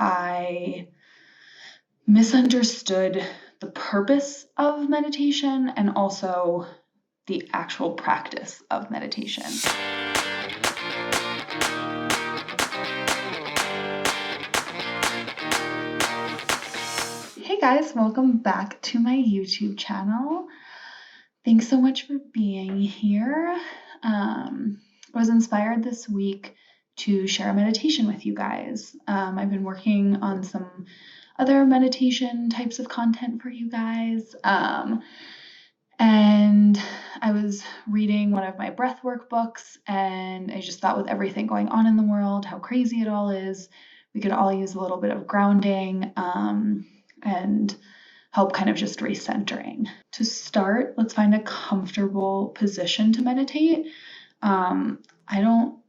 I misunderstood the purpose of meditation and also the actual practice of meditation. Hey guys, welcome back to my YouTube channel. Thanks so much for being here. I was inspired this week to share a meditation with you guys. I've been working on some other meditation types of content for you guys. And I was reading one of my breathwork books, and I just thought with everything going on in the world, how crazy it all is, we could all use a little bit of grounding and help kind of just recentering. To start, let's find a comfortable position to meditate. I don't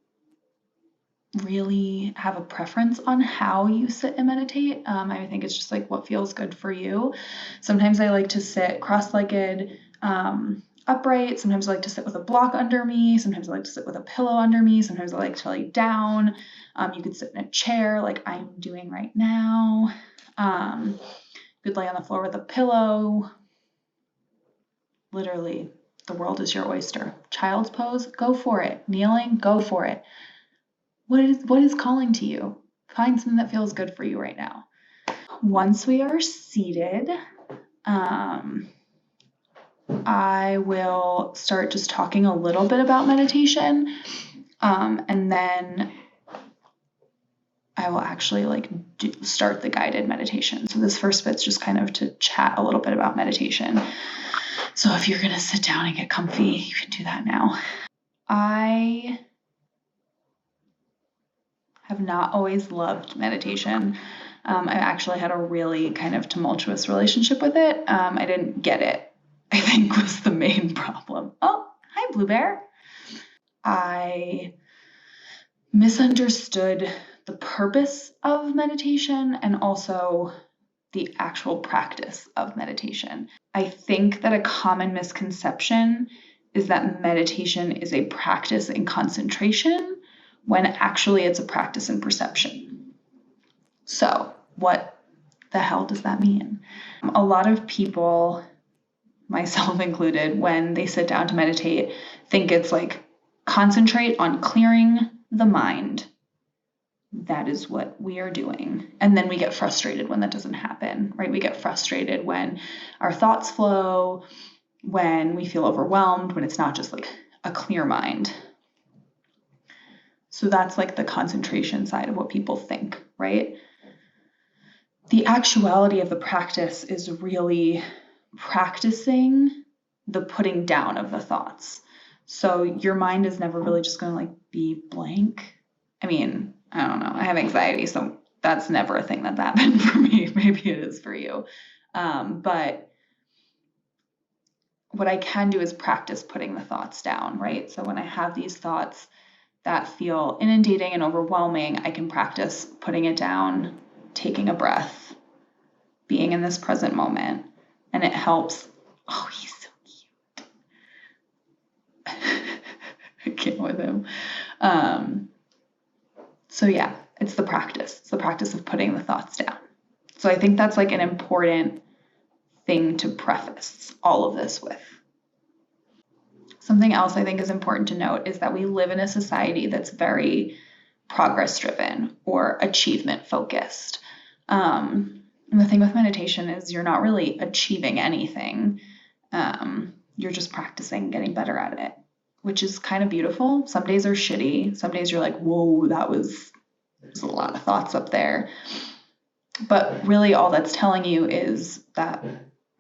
really have a preference on how you sit and meditate. I think it's just like what feels good for you. Sometimes I like to sit cross-legged, upright. Sometimes I like to sit with a block under me. Sometimes I like to sit with a pillow under me. Sometimes I like to lay down. You could sit in a chair like I'm doing right now. You could lay on the floor with a pillow. Literally, the world is your oyster. Child's pose, go for it. Kneeling, go for it. What is calling to you? Find something that feels good for you right now. Once we are seated, I will start just talking a little bit about meditation, and then I will actually start the guided meditation. So this first bit's just kind of to chat a little bit about meditation. So if you're gonna sit down and get comfy, you can do that now. I have not always loved meditation. I actually had a really kind of tumultuous relationship with it. I didn't get it, I think, was the main problem. Oh, hi, Blue Bear. I misunderstood the purpose of meditation and also the actual practice of meditation. I think that a common misconception is that meditation is a practice in concentration when actually it's a practice in perception. So what the hell does that mean? A lot of people, myself included, when they sit down to meditate, think it's like concentrate on clearing the mind. That is what we are doing. And then we get frustrated when that doesn't happen, right? We get frustrated when our thoughts flow, when we feel overwhelmed, when it's not just like a clear mind. So that's like the concentration side of what people think, right? The actuality of the practice is really practicing the putting down of the thoughts. So your mind is never really just going to be blank. I mean, I don't know. I have anxiety, so that's never a thing that's happened for me. Maybe it is for you. But what I can do is practice putting the thoughts down, right? So when I have these thoughts that feel inundating and overwhelming, I can practice putting it down, taking a breath, being in this present moment. And it helps. Oh, he's so cute. I can't with him. So yeah, it's the practice. It's the practice of putting the thoughts down. So I think that's like an important thing to preface all of this with. Something else I think is important to note is that we live in a society that's very progress-driven or achievement-focused. And the thing with meditation is you're not really achieving anything. You're just practicing getting better at it, which is kind of beautiful. Some days are shitty. Some days you're like, whoa, there's a lot of thoughts up there. But really all that's telling you is that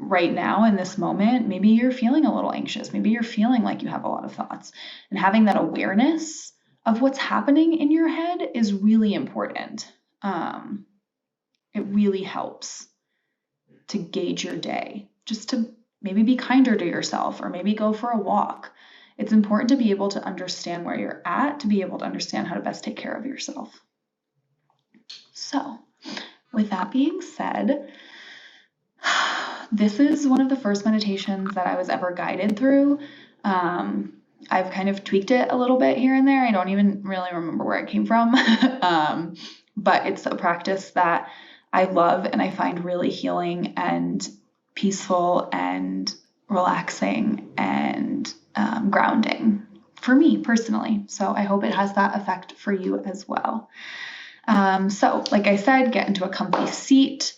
right now in this moment, maybe you're feeling a little anxious. Maybe you're feeling like you have a lot of thoughts. And having that awareness of what's happening in your head is really important. It really helps to gauge your day, just to maybe be kinder to yourself or maybe go for a walk. It's important to be able to understand where you're at, to be able to understand how to best take care of yourself. So, with that being said, this is one of the first meditations that I was ever guided through. I've kind of tweaked it a little bit here and there. I don't even really remember where it came from. but it's a practice that I love and I find really healing and peaceful and relaxing and grounding for me personally. So I hope it has that effect for you as well. So like I said, get into a comfy seat.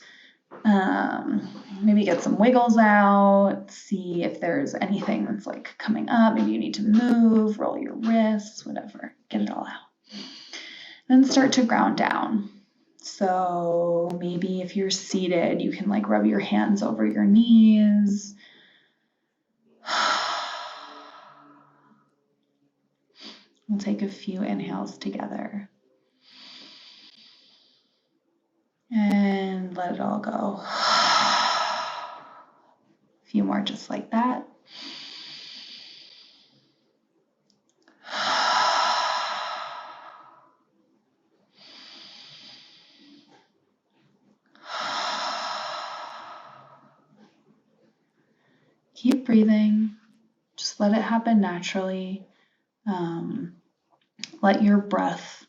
Maybe get some wiggles out, see if there's anything that's like coming up. Maybe you need to move, roll your wrists, whatever. Get it all out. Then start to ground down. So maybe if you're seated, you can like rub your hands over your knees. We'll take a few inhales together. And let it all go. A few more just like that. Keep breathing. Just let it happen naturally. Let your breath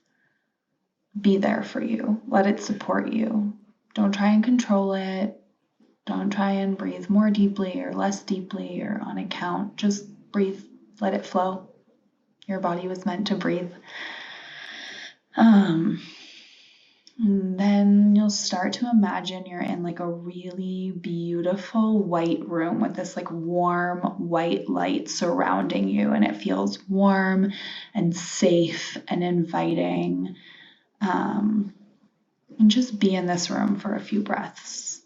be there for you. Let it support you. Don't try and control it. Don't try and breathe more deeply or less deeply or on a count. Just breathe. Let it flow. Your body was meant to breathe. And then you'll start to imagine you're in like a really beautiful white room with this like warm white light surrounding you, and it feels warm and safe and inviting. And just be in this room for a few breaths.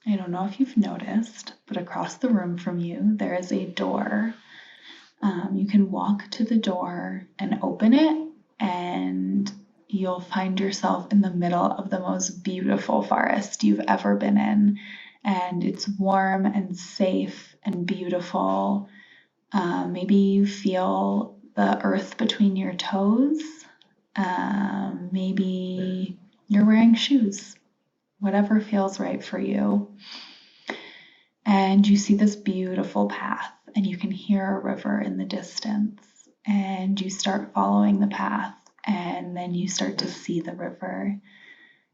I don't know if you've noticed, but across the room from you, there is a door. You can walk to the door and open it, and you'll find yourself in the middle of the most beautiful forest you've ever been in. And it's warm and safe and beautiful. Maybe you feel the earth between your toes. Maybe you're wearing shoes. Whatever feels right for you. And you see this beautiful path, and you can hear a river in the distance, and you start following the path, and then you start to see the river,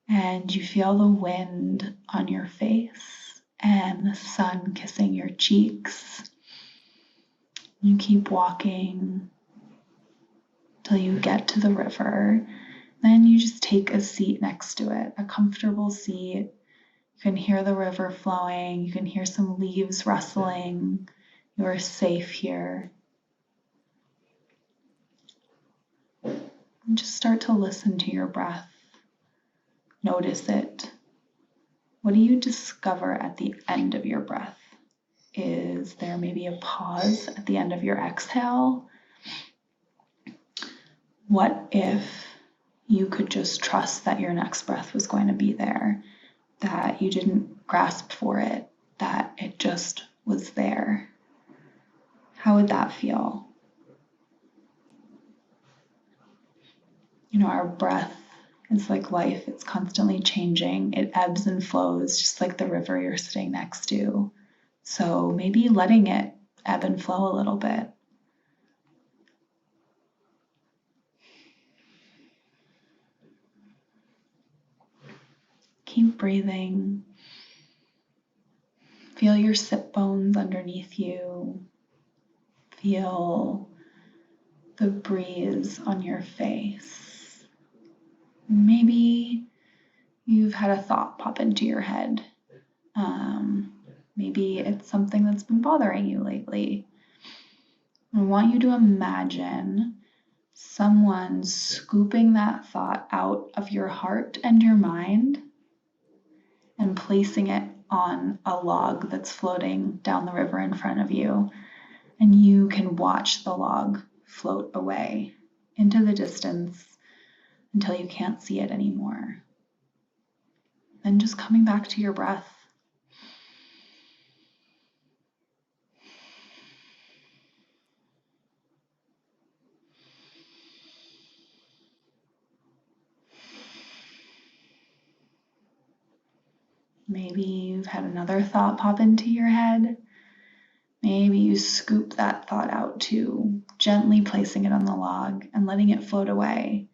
and you feel the wind on your face and the sun kissing your cheeks. You keep walking till you get to the river. Then you just take a seat next to it, a comfortable seat. You can hear the river flowing. You can hear some leaves rustling. You are safe here. And just start to listen to your breath. Notice it. What do you discover at the end of your breath? Is there maybe a pause at the end of your exhale? What if you could just trust that your next breath was going to be there? That you didn't grasp for it, that it just was there? How would that feel? You know, our breath is like life. It's constantly changing. It ebbs and flows, just like the river you're sitting next to. So maybe letting it ebb and flow a little bit. Keep breathing. Feel your sit bones underneath you. Feel the breeze on your face. Maybe you've had a thought pop into your head. Maybe it's something that's been bothering you lately. I want you to imagine someone scooping that thought out of your heart and your mind and placing it on a log that's floating down the river in front of you. And you can watch the log float away into the distance until you can't see it anymore. Then just coming back to your breath. Maybe you've had another thought pop into your head. Maybe you scoop that thought out too, gently placing it on the log and letting it float away.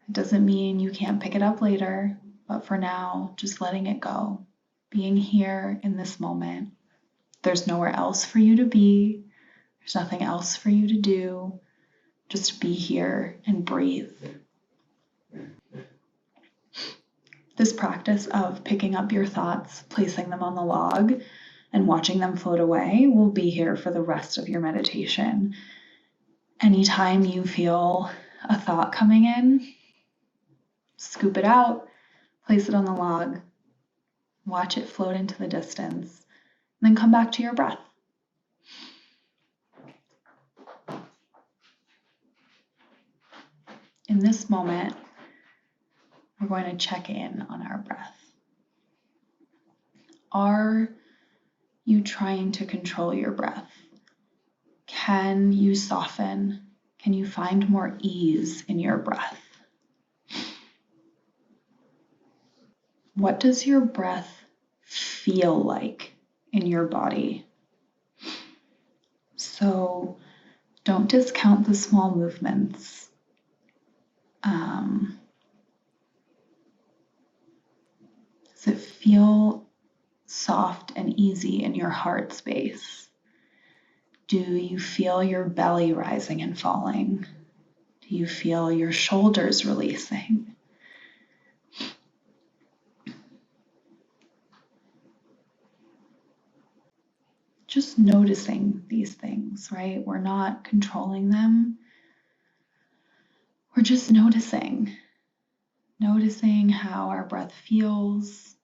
It doesn't mean you can't pick it up later, but for now, just letting it go, being here in this moment. There's nowhere else for you to be. There's nothing else for you to do. Just be here and breathe. This practice of picking up your thoughts, placing them on the log, and watching them float away will be here for the rest of your meditation. Anytime you feel a thought coming in, scoop it out, place it on the log, watch it float into the distance, and then come back to your breath. In this moment, we're going to check in on our breath. Are you trying to control your breath? Can you soften? Can you find more ease in your breath? What does your breath feel like in your body? So don't discount the small movements. Does it feel soft and easy in your heart space? Do you feel your belly rising and falling? Do you feel your shoulders releasing? Just noticing these things, right? We're not controlling them. We're just noticing how our breath feels.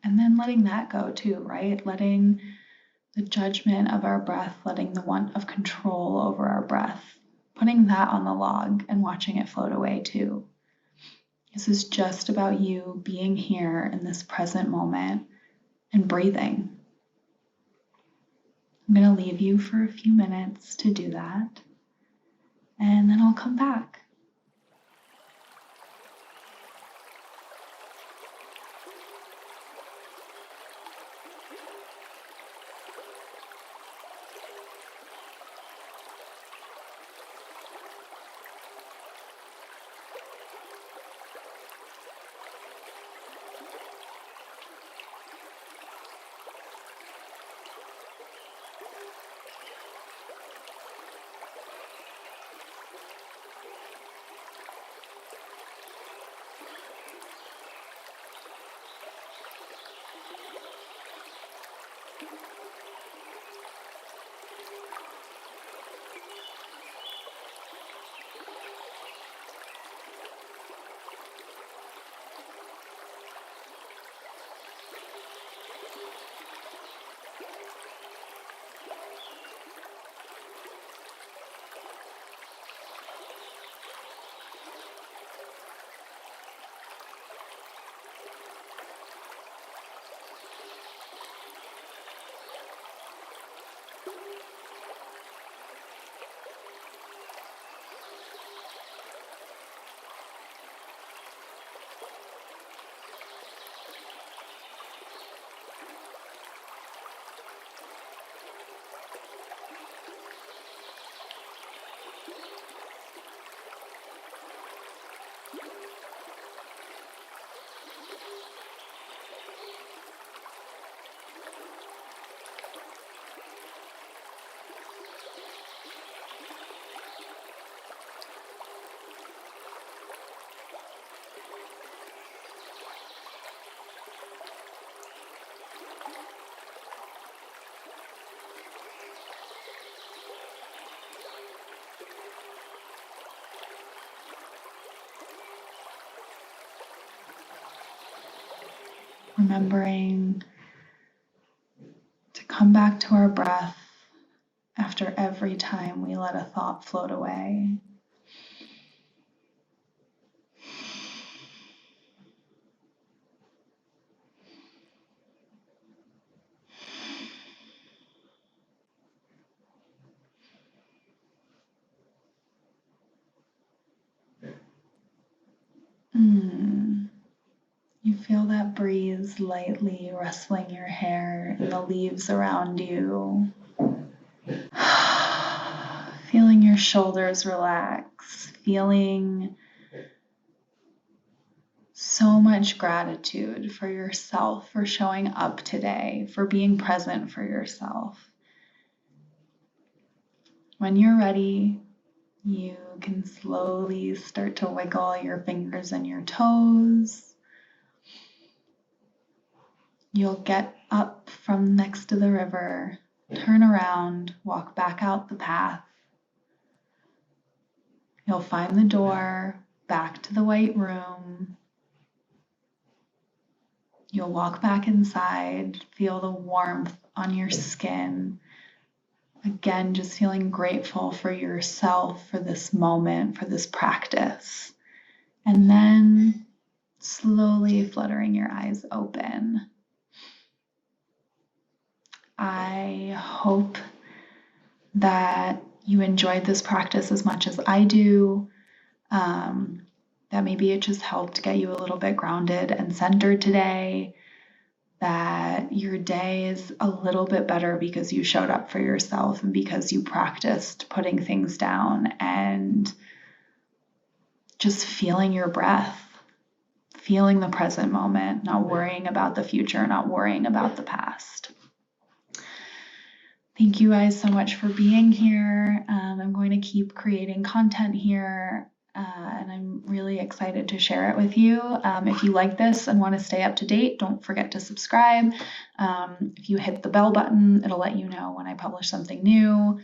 And then letting that go too, right? Letting the judgment of our breath, letting the want of control over our breath, putting that on the log and watching it float away too. This is just about you being here in this present moment and breathing. I'm going to leave you for a few minutes to do that, and then I'll come back. Remembering to come back to our breath after every time we let a thought float away. You feel that breeze lightly, rustling your hair and the leaves around you. Feeling your shoulders relax, feeling so much gratitude for yourself, for showing up today, for being present for yourself. When you're ready, you can slowly start to wiggle your fingers and your toes. You'll get up from next to the river, turn around, walk back out the path. You'll find the door back to the white room. You'll walk back inside, feel the warmth on your skin. Again, just feeling grateful for yourself, for this moment, for this practice. And then slowly fluttering your eyes open. I hope that you enjoyed this practice as much as I do. That maybe it just helped get you a little bit grounded and centered today. That your day is a little bit better because you showed up for yourself and because you practiced putting things down and just feeling your breath, feeling the present moment, not worrying about the future, not worrying about the past. Thank you guys so much for being here. I'm going to keep creating content here, and I'm really excited to share it with you. If you like this and want to stay up to date, don't forget to subscribe. If you hit the bell button, it'll let you know when I publish something new.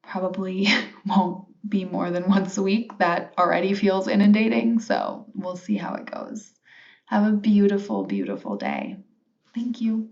Probably won't be more than once a week. That already feels inundating, so we'll see how it goes. Have a beautiful, beautiful day. Thank you.